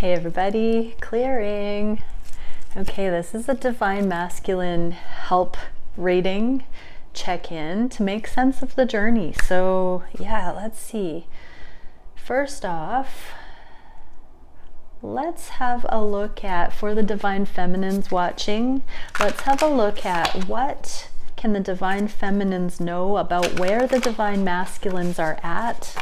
Hey everybody, clearing. Okay, this is a Divine Masculine help reading check-in to make sense of the journey. So yeah, let's see. First off, let's have a look at, for the Divine Feminines watching, let's have a look at what can the Divine Feminines know about where the Divine Masculines are at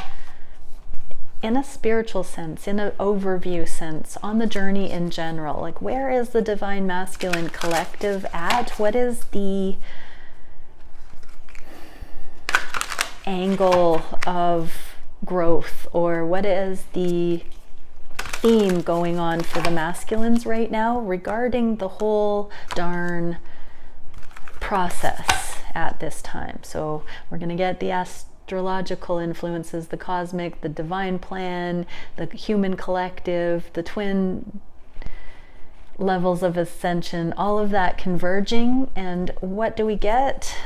in a spiritual sense, in an overview sense, on the journey in general. Like, where is the Divine Masculine collective at? What is the angle of growth, or what is the theme going on for the masculines right now regarding the whole darn process at this time? So we're going to get the astrological influences, the cosmic, the divine plan, the human collective, the twin levels of ascension, all of that converging. And what do we get?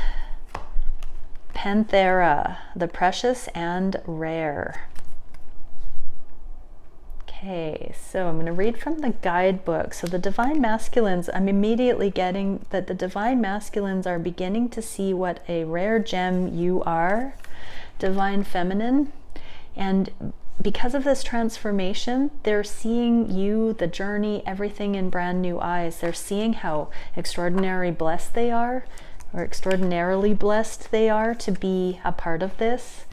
Panthera, the precious and rare. Okay, so I'm going to read from the guidebook. So the Divine Masculines, I'm immediately getting that the Divine Masculines are beginning to see what a rare gem you are, Divine Feminine. And because of this transformation, they're seeing you, the journey, everything in brand new eyes. They're seeing how extraordinarily blessed they are, or extraordinarily blessed they are to be a part of this,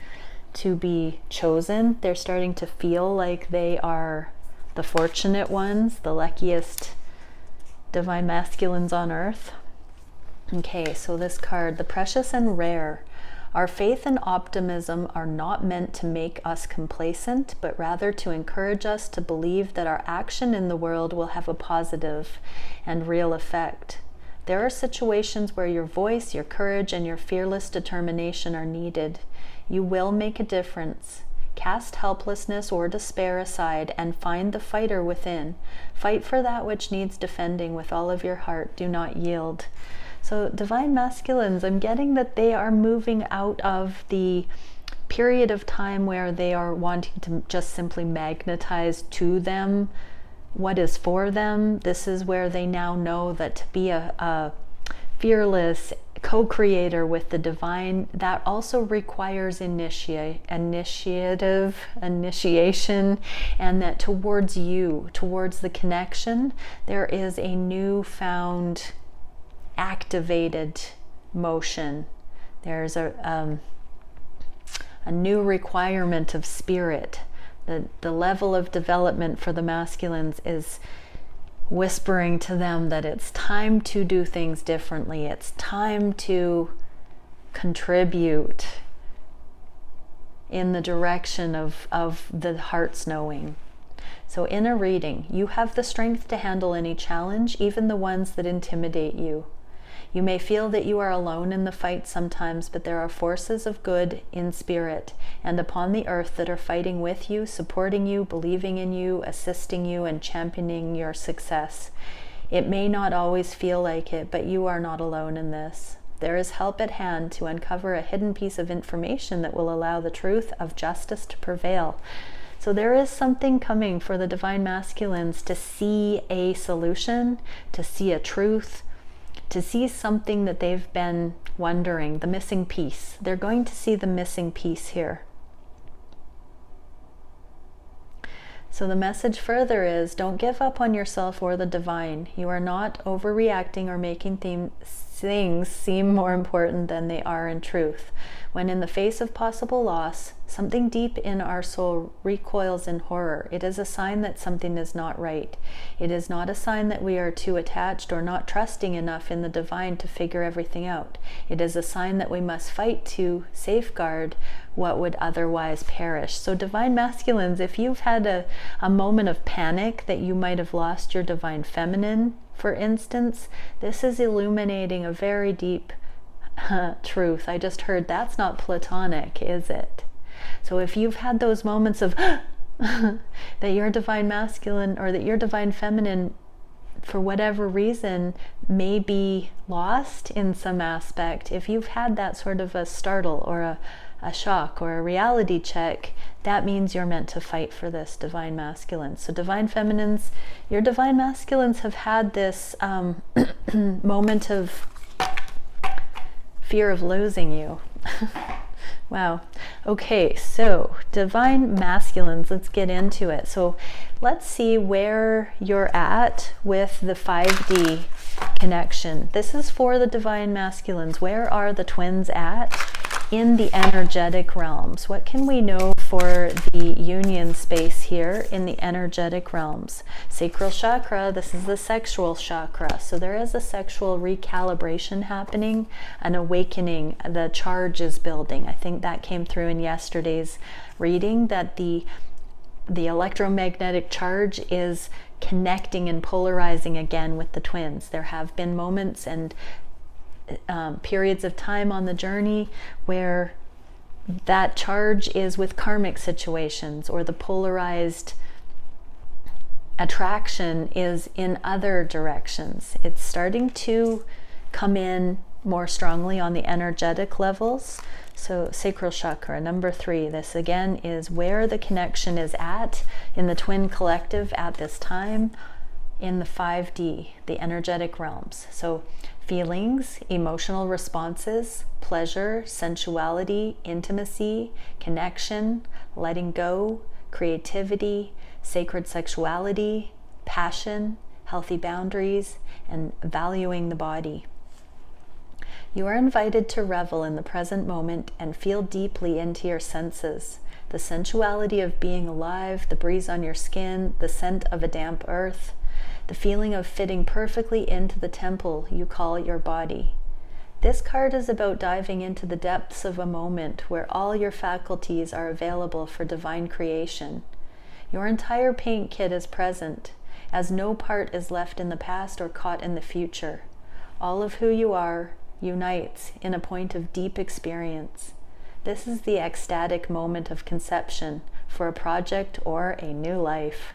to be chosen. They're starting to feel like they are the fortunate ones, the luckiest Divine Masculines on earth. Okay, so this card, the precious and rare. Our faith and optimism are not meant to make us complacent, but rather to encourage us to believe that our action in the world will have a positive and real effect. There are situations where your voice, your courage, and your fearless determination are needed. You will make a difference. Cast helplessness or despair aside and find the fighter within. Fight for that which needs defending with all of your heart. Do not yield. So Divine Masculines, I'm getting that they are moving out of the period of time where they are wanting to just simply magnetize to them what is for them. This is where they now know that to be a fearless co-creator with the divine, that also requires initiation, and that towards you, towards the connection, there is a newfound activated motion. There's a new requirement of spirit. The level of development for the masculines is whispering to them that it's time to do things differently. It's time to contribute in the direction of the heart's knowing. So in a reading, you have the strength to handle any challenge, even the ones that intimidate you. You may feel that you are alone in the fight sometimes, but there are forces of good in spirit and upon the earth that are fighting with you, supporting you, believing in you, assisting you, and championing your success. It may not always feel like it, but you are not alone in this. There is help at hand to uncover a hidden piece of information that will allow the truth of justice to prevail. So there is something coming for the Divine Masculines to see a solution, to see a truth, to see something that they've been wondering, the missing piece. They're going to see the missing piece here. So the message further is, don't give up on yourself or the divine. You are not overreacting or making things seem more important than they are in truth. When in the face of possible loss, something deep in our soul recoils in horror. It is a sign that something is not right. It is not a sign that we are too attached or not trusting enough in the divine to figure everything out. It is a sign that we must fight to safeguard what would otherwise perish. So Divine Masculines, if you've had a moment of panic that you might have lost your Divine Feminine, for instance, this is illuminating a very deep truth. I just heard that's not platonic, is it? So if you've had those moments of that your Divine Masculine or that your Divine Feminine, for whatever reason, may be lost in some aspect, if you've had that sort of a startle or a shock or a reality check, that means you're meant to fight for this, divine masculine. So divine feminines, your divine masculines have had this moment of fear of losing you. Wow. Okay, so divine masculines, let's get into it. So let's see where you're at with the 5D connection. This is for the divine masculines. Where are the twins at in the energetic realms? What can we know for the union space here in the energetic realms? Sacral chakra, this is the sexual chakra. So there is a sexual recalibration happening, an awakening, the charge is building. I think that came through in yesterday's reading, that the electromagnetic charge is connecting and polarizing again with the twins. There have been moments and periods of time on the journey where that charge is with karmic situations, or the polarized attraction is in other directions. It's starting to come in more strongly on the energetic levels. So sacral chakra, number 3, this again is where the connection is at in the twin collective at this time in the 5D, the energetic realms. So feelings, emotional responses, pleasure, sensuality, intimacy, connection, letting go, creativity, sacred sexuality, passion, healthy boundaries, and valuing the body. You are invited to revel in the present moment and feel deeply into your senses. The sensuality of being alive, the breeze on your skin, the scent of a damp earth, the feeling of fitting perfectly into the temple you call your body. This card is about diving into the depths of a moment where all your faculties are available for divine creation. Your entire paint kit is present, as no part is left in the past or caught in the future. All of who you are unites in a point of deep experience. This is the ecstatic moment of conception for a project or a new life.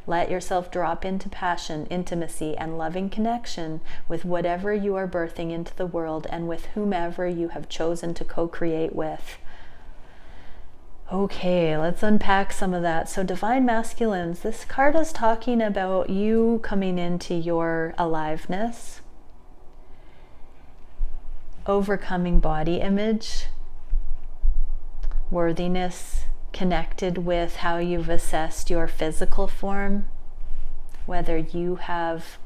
Let yourself drop into passion, intimacy, and loving connection with whatever you are birthing into the world and with whomever you have chosen to co-create with. Okay, let's unpack some of that. So divine masculines, this card is talking about you coming into your aliveness, overcoming body image, worthiness, connected with how you've assessed your physical form, whether you have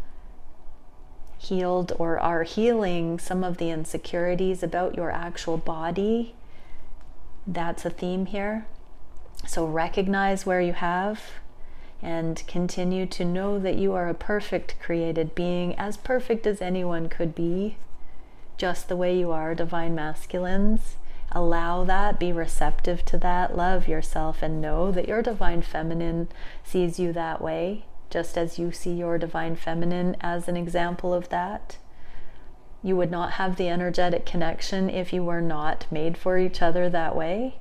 healed or are healing some of the insecurities about your actual body. That's a theme here. So recognize where you have and continue to know that you are a perfect created being, as perfect as anyone could be, just the way you are, divine masculines. Allow that, be receptive to that, love yourself, and know that your divine feminine sees you that way, just as you see your divine feminine as an example of that. You would not have the energetic connection if you were not made for each other that way.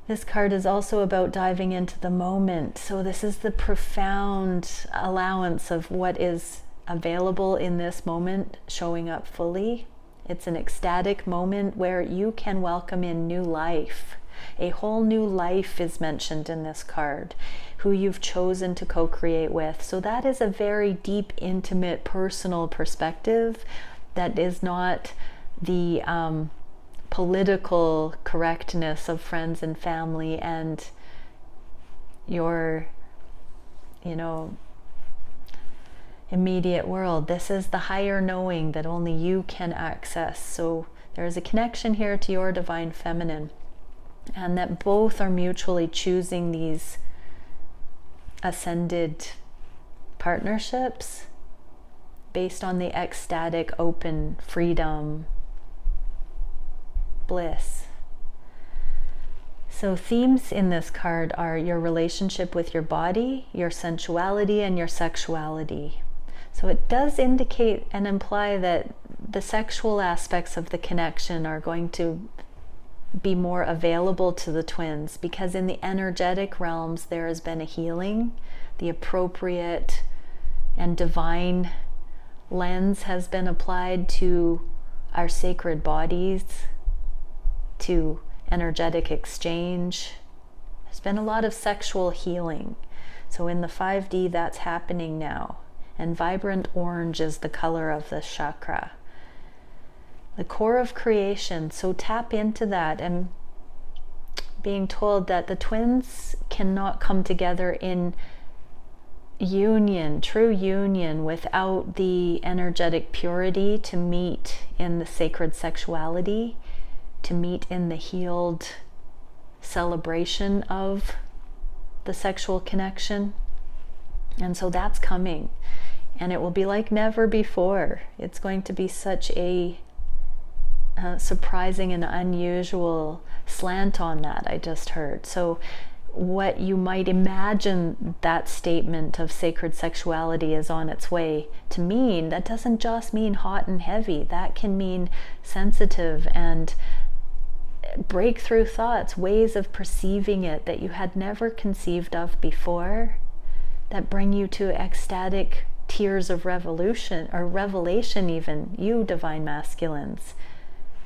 This card is also about diving into the moment. So this is the profound allowance of what is available in this moment showing up fully. It's an ecstatic moment where you can welcome in new life. A whole new life is mentioned in this card, who you've chosen to co-create with. So that is a very deep, intimate, personal perspective that is not the political correctness of friends and family and your, immediate world. This is the higher knowing that only you can access. So there's a connection here to your divine feminine, and that both are mutually choosing these ascended partnerships based on the ecstatic, open, freedom, bliss. So themes in this card are your relationship with your body, your sensuality, and your sexuality. So it does indicate and imply that the sexual aspects of the connection are going to be more available to the twins, because in the energetic realms there has been a healing. The appropriate and divine lens has been applied to our sacred bodies, to energetic exchange. There's been a lot of sexual healing. So in the 5D, that's happening now. And vibrant orange is the color of this chakra. The core of creation. So tap into that. And being told that the twins cannot come together in union, true union, without the energetic purity to meet in the sacred sexuality, to meet in the healed celebration of the sexual connection. And so that's coming, and it will be like never before. It's going to be such a surprising and unusual slant on that, I just heard. So what you might imagine that statement of sacred sexuality is on its way to mean, that doesn't just mean hot and heavy. That can mean sensitive and breakthrough thoughts, ways of perceiving it that you had never conceived of before, that bring you to ecstatic tears of revolution or revelation, even you divine masculines,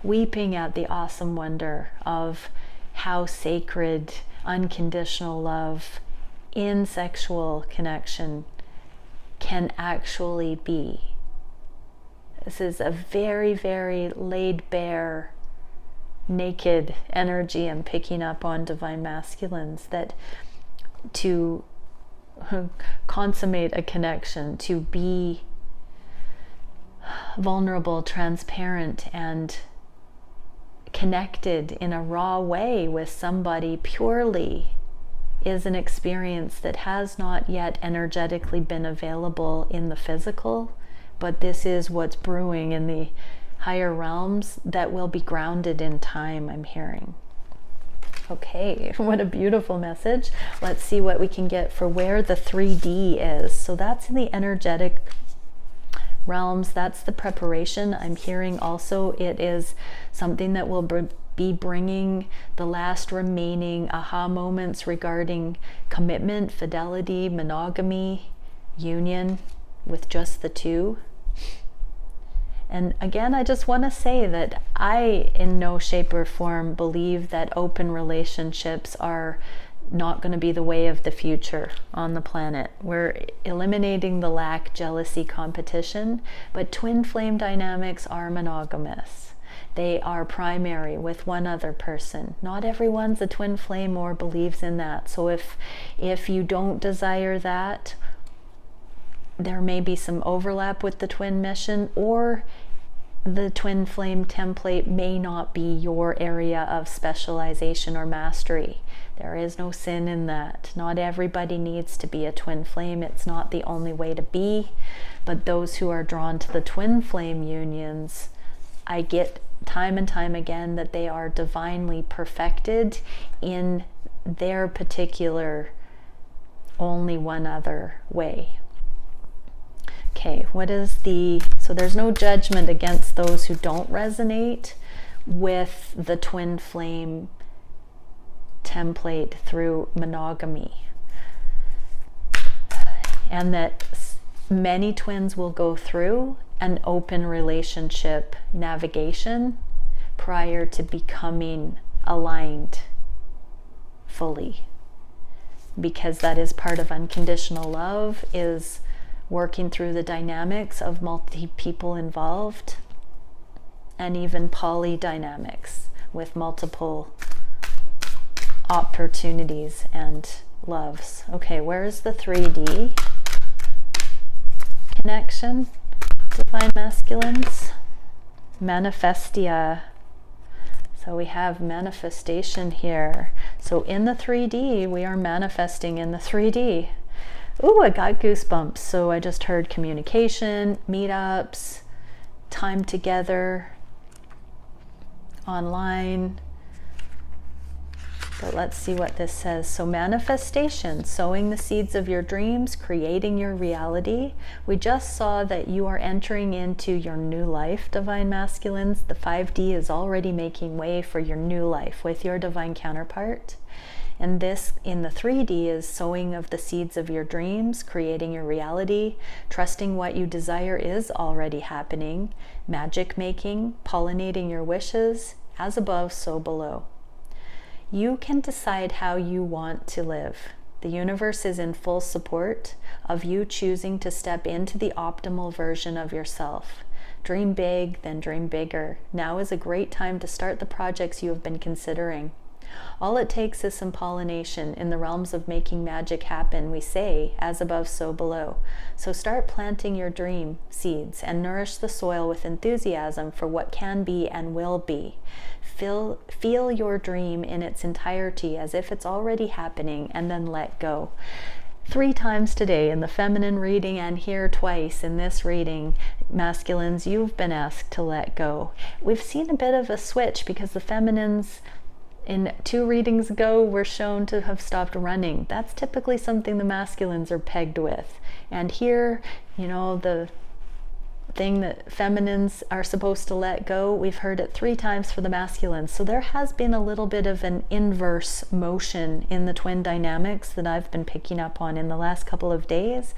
weeping at the awesome wonder of how sacred unconditional love in sexual connection can actually be. This is a very, very laid bare, naked energy I'm picking up on divine masculines, that to consummate a connection, to be vulnerable, transparent, and connected in a raw way with somebody purely, is an experience that has not yet energetically been available in the physical, but this is what's brewing in the higher realms that will be grounded in time, I'm hearing. Okay, what a beautiful message. Let's see what we can get for where the 3D is. So that's in the energetic realms. That's the preparation. I'm hearing also it is something that will be bringing the last remaining aha moments regarding commitment, fidelity, monogamy, union with just the two. And again, I just want to say that I, in no shape or form, believe that open relationships are not going to be the way of the future on the planet. We're eliminating the lack, jealousy, competition, but twin flame dynamics are monogamous. They are primary with one other person. Not everyone's a twin flame or believes in that. So if you don't desire that, there may be some overlap with the twin mission, or the twin flame template may not be your area of specialization or mastery. There is no sin in that. Not everybody needs to be a twin flame. It's not the only way to be. But those who are drawn to the twin flame unions, I get time and time again that they are divinely perfected in their particular only one other way. Okay, what is so there's no judgment against those who don't resonate with the twin flame template through monogamy. And that many twins will go through an open relationship navigation prior to becoming aligned fully. Because that is part of unconditional love, is working through the dynamics of multi people involved, and even poly dynamics with multiple opportunities and loves. Okay, where is the 3D connection? Divine masculines, manifestia. So we have manifestation here. So in the 3D, we are manifesting in the 3D. Ooh, I got goosebumps. So I just heard communication, meetups, time together, online. But let's see what this says. So manifestation, sowing the seeds of your dreams, creating your reality. We just saw that you are entering into your new life, divine masculines. The 5D is already making way for your new life with your divine counterpart. And this in the 3D is sowing of the seeds of your dreams, creating your reality, trusting what you desire is already happening, magic making, pollinating your wishes, as above, so below. You can decide how you want to live. The universe is in full support of you choosing to step into the optimal version of yourself. Dream big, then dream bigger. Now is a great time to start the projects you have been considering. All it takes is some pollination in the realms of making magic happen, we say, as above, so below. So start planting your dream seeds and nourish the soil with enthusiasm for what can be and will be. Feel your dream in its entirety as if it's already happening, and then let go. 3 times today in the feminine reading, and here twice in this reading, masculines, you've been asked to let go. We've seen a bit of a switch because the feminines in 2 readings ago were shown to have stopped running. That's typically something the masculines are pegged with. And here, you know, the thing that feminines are supposed to let go, we've heard it 3 times for the masculines. So there has been a little bit of an inverse motion in the twin dynamics that I've been picking up on in the last couple of days.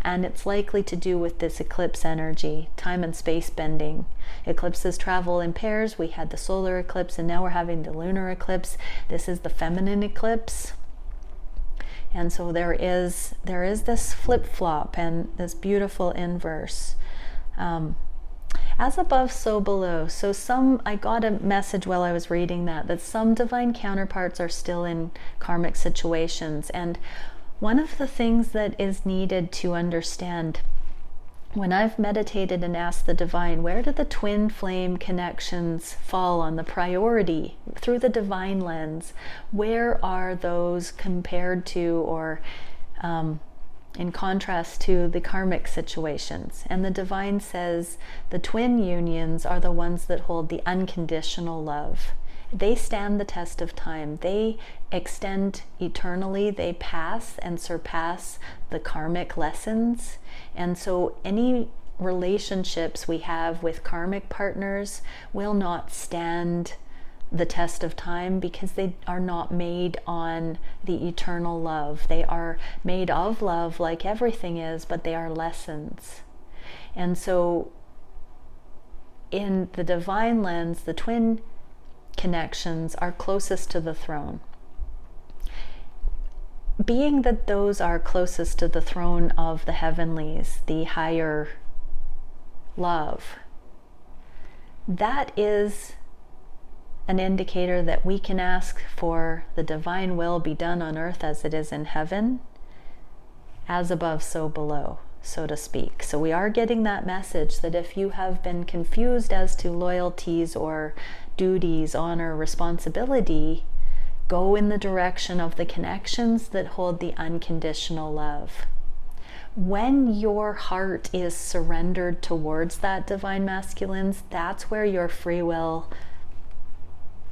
And it's likely to do with this eclipse energy, time and space bending. Eclipses travel in pairs. We had the solar eclipse, and now we're having the lunar eclipse. This is the feminine eclipse. And so there is this flip-flop and this beautiful inverse. As above, so below. So I got a message while I was reading that some divine counterparts are still in karmic situations. And one of the things that is needed to understand, when I've meditated and asked the divine, where do the twin flame connections fall on the priority through the divine lens? Where are those compared to or in contrast to the karmic situations? And the divine says the twin unions are the ones that hold the unconditional love. They stand the test of time. They extend eternally. They pass and surpass the karmic lessons. And so any relationships we have with karmic partners will not stand the test of time because they are not made on the eternal love. They are made of love like everything is, but they are lessons. And so in the divine lens, the twin connections are closest to the throne. Being that those are closest to the throne of the heavenlies, the higher love, that is an indicator that we can ask for the divine will be done on earth as it is in heaven, as above, so below, so to speak. So we are getting that message that if you have been confused as to loyalties or duties, honor, responsibility, go in the direction of the connections that hold the unconditional love. When your heart is surrendered towards that divine masculines, that's where your free will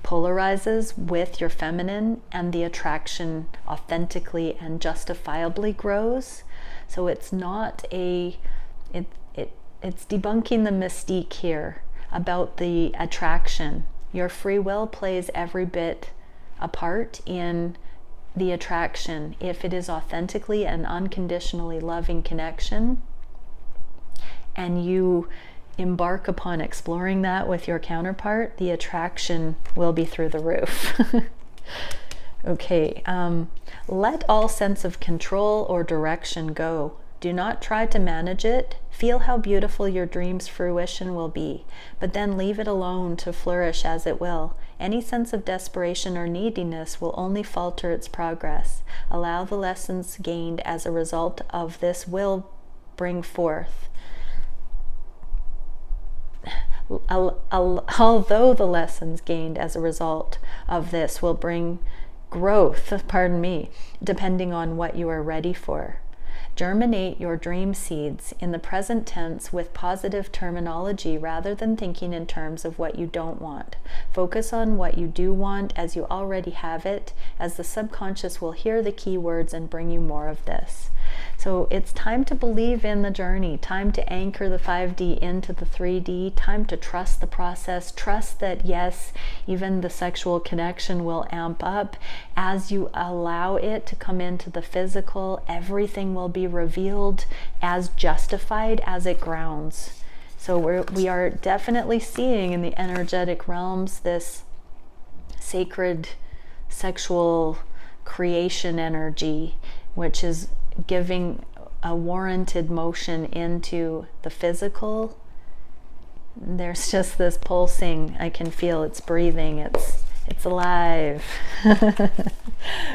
polarizes with your feminine, and the attraction authentically and justifiably grows. So it's not it's debunking the mystique here about the attraction. Your free will plays every bit a part in the attraction. If it is authentically and unconditionally loving connection, and you embark upon exploring that with your counterpart, the attraction will be through the roof. Okay, let all sense of control or direction go. Do not try to manage it. Feel how beautiful your dream's fruition will be, but then leave it alone to flourish as it will. Any sense of desperation or neediness will only falter its progress. Allow the lessons gained as a result of this will bring forth. Although the lessons gained as a result of this will bring growth, depending on what you are ready for. Germinate your dream seeds in the present tense with positive terminology rather than thinking in terms of what you don't want. Focus on what you do want as you already have it, as the subconscious will hear the key words and bring you more of this. So it's time to believe in the journey, time to anchor the 5D into the 3D, time to trust the process, trust that yes, even the sexual connection will amp up. As you allow it to come into the physical, everything will be revealed as justified as it grounds. So we are definitely seeing in the energetic realms this sacred sexual creation energy, which is giving a warranted motion into the physical. There's just this pulsing. I can feel it's breathing. It's alive.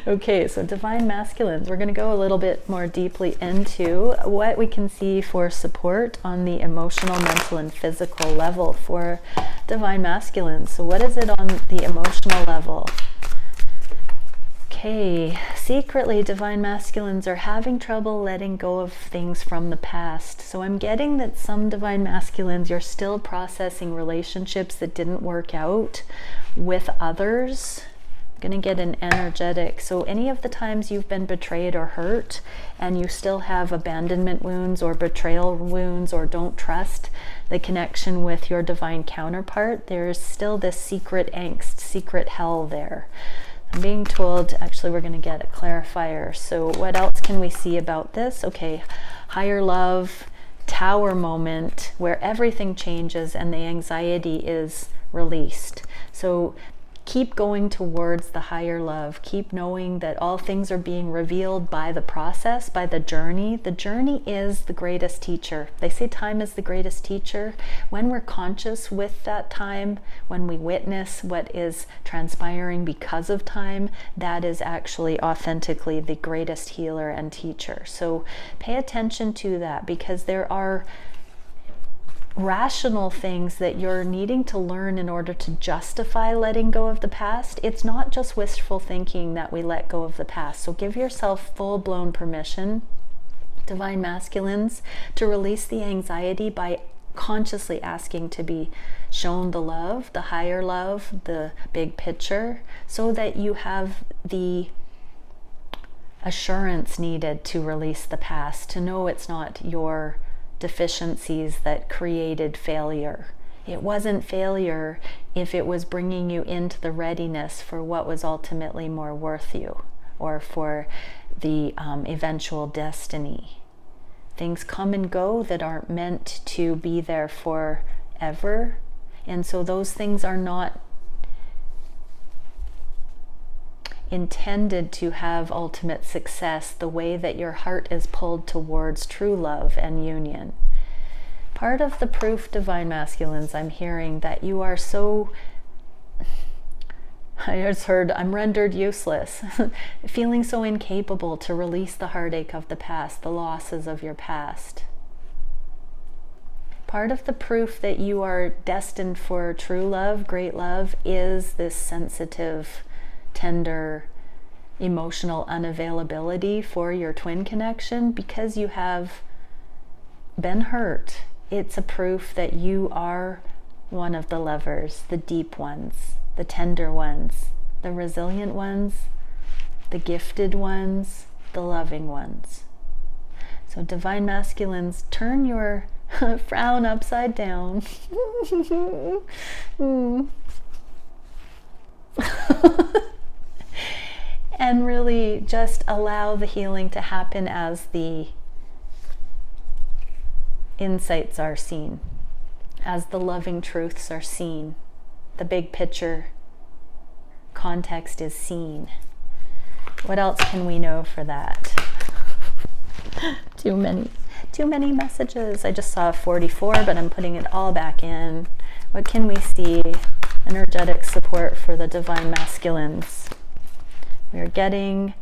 Okay, so divine masculines. We're going to go a little bit more deeply into what we can see for support on the emotional, mental, and physical level for divine masculines. So what is it on the emotional level? Okay, secretly, divine masculines are having trouble letting go of things from the past. So I'm getting that some divine masculines, you're still processing relationships that didn't work out with others. I'm going to get an energetic. So any of the times you've been betrayed or hurt and you still have abandonment wounds or betrayal wounds or don't trust the connection with your divine counterpart, there's still this secret angst, secret hell there. I'm being told, actually we're going to get a clarifier. So what else can we see about this? Okay, higher love, tower moment where everything changes and the anxiety is released. So keep going towards the higher love. Keep knowing that all things are being revealed by the process, by the journey. The journey is the greatest teacher. They say time is the greatest teacher. When we're conscious with that time, when we witness what is transpiring because of time, that is actually authentically the greatest healer and teacher. So pay attention to that, because there are rational things that you're needing to learn in order to justify letting go of the past. It's not just wistful thinking that we let go of the past. So give yourself full-blown permission, divine masculines, to release the anxiety by consciously asking to be shown the love, the higher love, the big picture, so that you have the assurance needed to release the past, to know it's not your deficiencies that created failure. It wasn't failure if it was bringing you into the readiness for what was ultimately more worth you, or for the eventual destiny. Things come and go that aren't meant to be there forever, and so those things are not intended to have ultimate success the way that your heart is pulled towards true love and union. Part of the proof, divine masculines, I'm hearing that you are so, I just heard, I'm rendered useless, feeling so incapable to release the heartache of the past, the losses of your past. Part of the proof that you are destined for true love, great love, is this sensitive, tender, emotional unavailability for your twin connection, because you have been hurt. It's a proof that you are one of the lovers, the deep ones, the tender ones, the resilient ones, the gifted ones, the loving ones. So divine masculines, turn your frown upside down. And really just allow the healing to happen as the insights are seen, as the loving truths are seen, the big picture context is seen. What else can we know for that? Too many messages. I just saw 44, but I'm putting it all back in. What can we see? Energetic support for the divine masculines. We're getting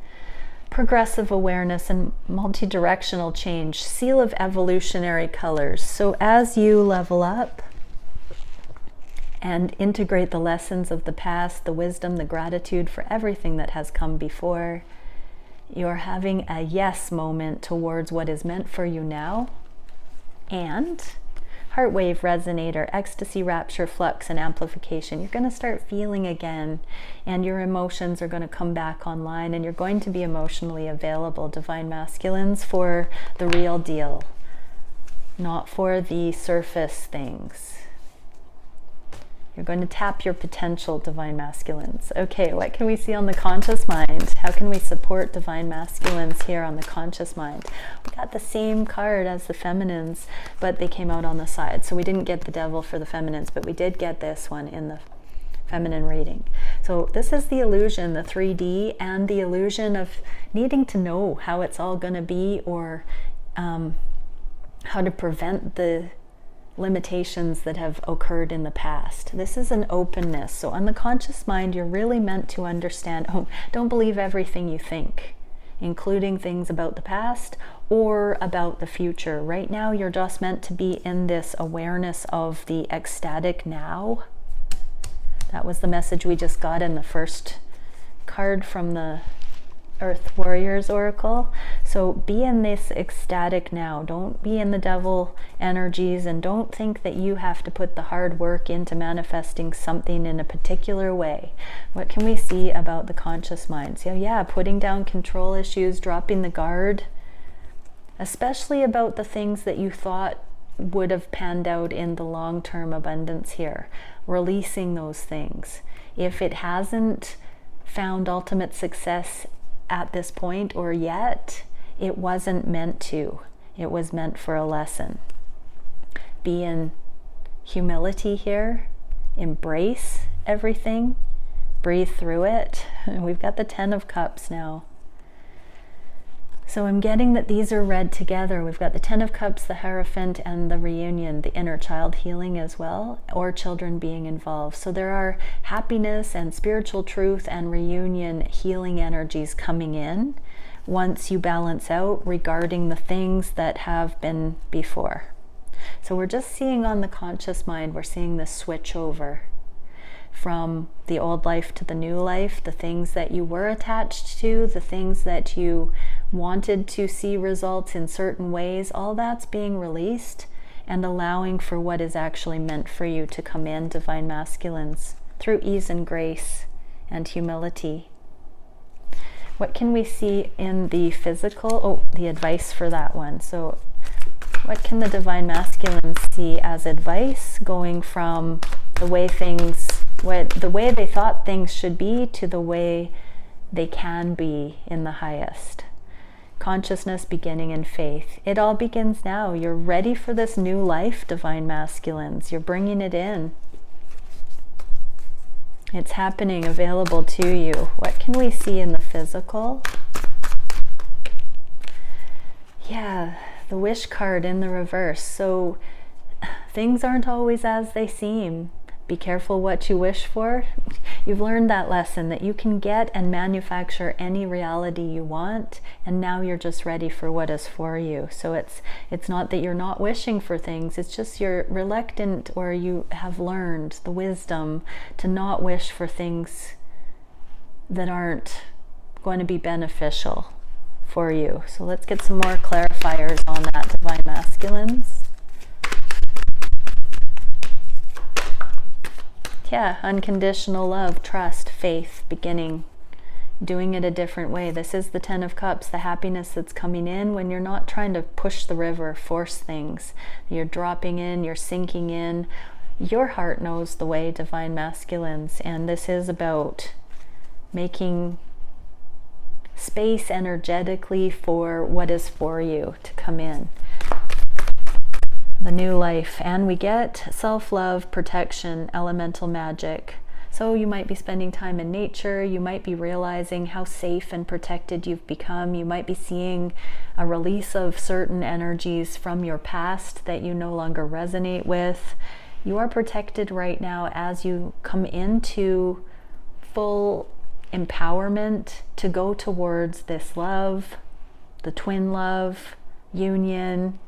progressive awareness and multi-directional change, seal of evolutionary colors. So as you level up and integrate the lessons of the past, the wisdom, the gratitude for everything that has come before, you're having a yes moment towards what is meant for you now. And heart wave, resonator, ecstasy, rapture, flux, and amplification. You're going to start feeling again, and your emotions are going to come back online, and you're going to be emotionally available, divine masculines, for the real deal, not for the surface things. You're going to tap your potential, divine masculines. Okay, what can we see on the conscious mind? How can we support divine masculines here on the conscious mind? We got the same card as the feminines, but they came out on the side. So we didn't get the devil for the feminines, but we did get this one in the feminine reading. So this is the illusion, the 3D, and the illusion of needing to know how it's all going to be, or how to prevent the limitations that have occurred in the past. This is an openness. So on the conscious mind, you're really meant to understand, oh, don't believe everything you think, including things about the past or about the future. Right now, you're just meant to be in this awareness of the ecstatic now. That was the message we just got in the first card from the Earth Warriors Oracle. So be in this ecstatic now. Don't be in the devil energies, and don't think that you have to put the hard work into manifesting something in a particular way. What can we see about the conscious mind? So yeah, putting down control issues, dropping the guard, especially about the things that you thought would have panned out in the long-term abundance here. Releasing those things. If it hasn't found ultimate success at this point or yet, it wasn't meant to. It was meant for a lesson. Be in humility here. Embrace everything. Breathe through it. We've got the 10 of Cups now. So I'm getting that these are read together. We've got the 10 of Cups, the Hierophant, and the reunion, the inner child healing as well, or children being involved. So there are happiness and spiritual truth and reunion healing energies coming in once you balance out regarding the things that have been before. So we're just seeing on the conscious mind, we're seeing this switch over from the old life to the new life, the things that you were attached to, the things that you wanted to see results in certain ways, all that's being released and allowing for what is actually meant for you to come in, divine masculines, through ease and grace and humility. What can we see in the physical? Oh, the advice for that one. So what can the divine masculines see as advice, going from the way the way they thought things should be to the way they can be in the highest? Consciousness beginning in faith. It all begins now. You're ready for this new life, divine masculines. You're bringing it in. It's happening, available to you. What can we see in the physical? Yeah, the wish card in the reverse. So things aren't always as they seem. Be careful what you wish for. You've learned that lesson, that you can get and manufacture any reality you want, and now you're just ready for what is for you. So it's not that you're not wishing for things, it's just you're reluctant, or you have learned the wisdom to not wish for things that aren't going to be beneficial for you. So let's get some more clarifiers on that, divine masculines. Yeah, unconditional love, trust, faith, beginning, doing it a different way. This is the 10 of Cups, the happiness that's coming in when you're not trying to push the river, force things. You're dropping in, you're sinking in. Your heart knows the way, divine masculines, and this is about making space energetically for what is for you to come in. The new life, and we get self-love, protection, elemental magic. So you might be spending time in nature, you might be realizing how safe and protected you've become, you might be seeing a release of certain energies from your past that you no longer resonate with. You are protected right now as you come into full empowerment to go towards this love, the twin love, union,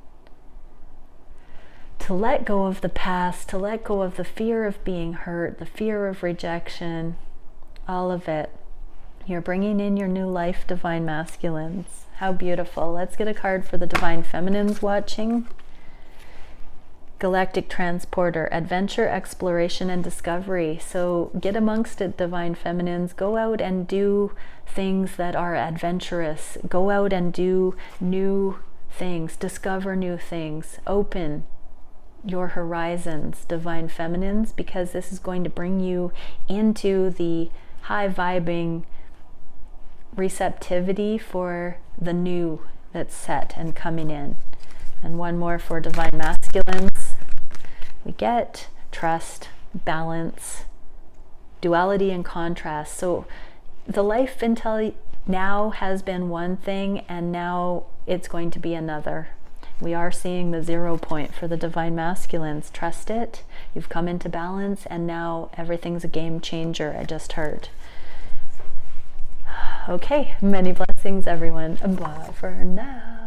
to let go of the past, to let go of the fear of being hurt, the fear of rejection, all of it. You're bringing in your new life, divine masculines. How beautiful. Let's get a card for the divine feminines watching. Galactic transporter, adventure, exploration, and discovery. So get amongst it, divine feminines. Go out and do things that are adventurous. Go out and do new things. Discover new things. Open your horizons, divine feminines, because this is going to bring you into the high vibing receptivity for the new that's set and coming in. And one more for divine masculines. We get trust, balance, duality and contrast. So the life until now has been one thing, and now it's going to be another. We are seeing the 0 point for the divine masculines. Trust it. You've come into balance, and now everything's a game changer. I just heard. Okay, many blessings, everyone. Bye for now.